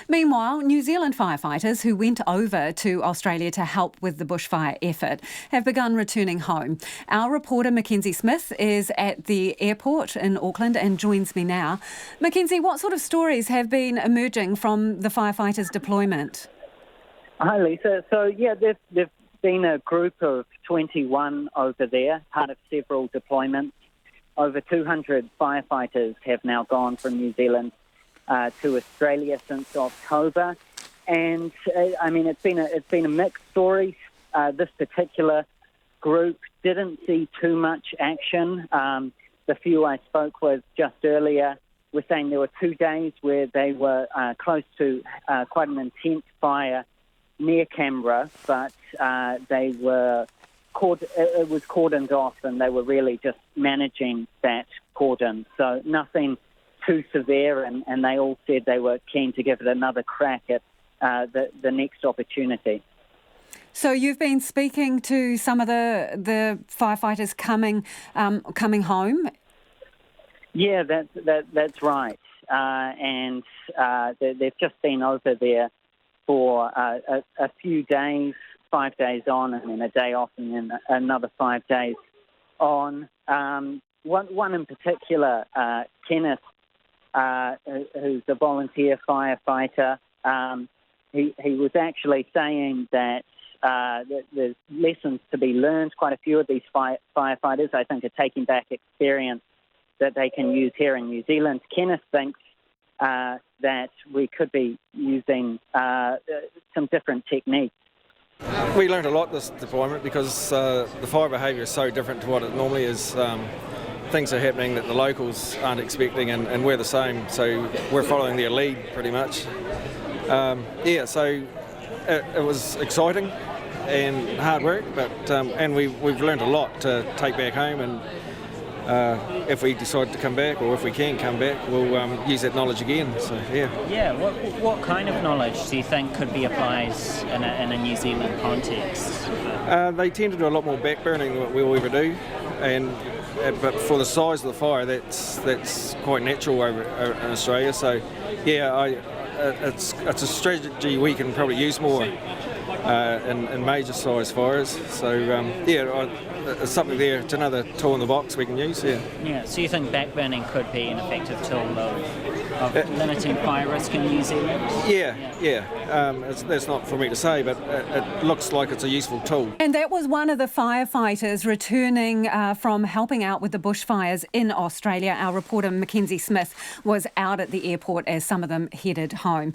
Meanwhile, New Zealand firefighters who went over to Australia to help with the bushfire effort have begun returning home. Our reporter MacKenzie Smith is at the airport in Auckland and joins me now. MacKenzie, what sort of stories have been emerging from the firefighters' deployment? Hi, Lisa. So, there've been a group of 21 over there, part of several deployments. Over 200 firefighters have now gone from New Zealand to Australia since October, and it's been a mixed story. This particular group didn't see too much action. The few I spoke with just earlier were saying there were 2 days where they were close to quite an intense fire near Canberra, but they were it was cordoned off, and they were really just managing that cordon. So nothing too severe, and they all said they were keen to give it another crack at the next opportunity. So you've been speaking to some of the firefighters coming home? Yeah, that's right. And they've just been over there for a few days, 5 days on, and then a day off, and then another 5 days on. One in particular, Kenneth, who's a volunteer firefighter, he was actually saying that there's lessons to be learned. Quite a few of these firefighters, I think, are taking back experience that they can use here in New Zealand. Kenneth thinks that we could be using some different techniques. We learned a lot this deployment because the fire behaviour is so different to what it normally is. Things are happening that the locals aren't expecting, and we're the same, so we're following their lead pretty much. So it was exciting and hard work, but and we've learned a lot to take back home, and if we decide to come back, or if we can come back, we'll use that knowledge again. So What kind of knowledge do you think could be applied in a New Zealand context? They tend to do a lot more backburning than what we'll ever do, but for the size of the fire, that's quite natural over in Australia. So it's a strategy we can probably use more in major size fires. So it's something there. It's another tool in the box we can use. So you think backburning could be an effective tool of limiting fire risk in New Zealand? That's not for me to say, but it looks like it's a useful tool. And that was one of the firefighters returning from helping out with the bushfires in Australia. Our reporter MacKenzie Smith was out at the airport as some of them headed home.